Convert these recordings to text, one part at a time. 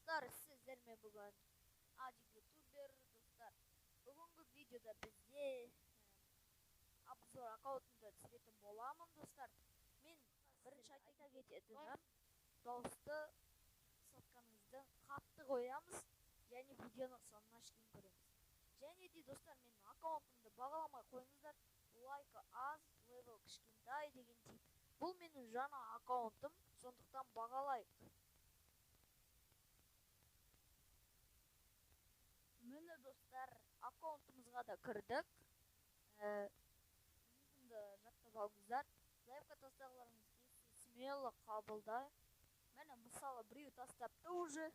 Достар, сіздермен бүгін ютубер достар. Бүгінгі видеода бізде обзор аккаунтында түсіретін боламын достар. Мен бірінші айта кететінім, дауысты соткаңызды қатты қоямыз және видеоны соңына шейін көреміз. Және де достар, менің аккаунтымды бағаламай қойыңыздар. Лайкы аз, левел кішкентай деген тип. Бұл менің жаңа аккаунтым, сондықтан бағалайық. Міне достар, аккаунтымызға да кірдік. Линкімді жаттап алыңыздар. Лайкқа тастағыларыңыз келсе смело қабылдай. Міне мысалы біреу тастапты уже.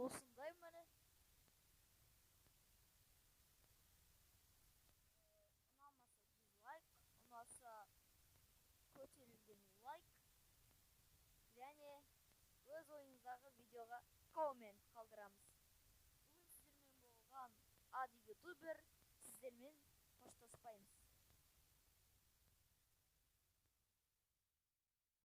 Осындай міне. Ұнамаса дизлайк, ұнаса көтерілген лайк. Және өз ойыңыздағы видеоға коммент қалдырамыз. Бүгін сіздермен болған ютубер, сіздермен қоштаспаймыз.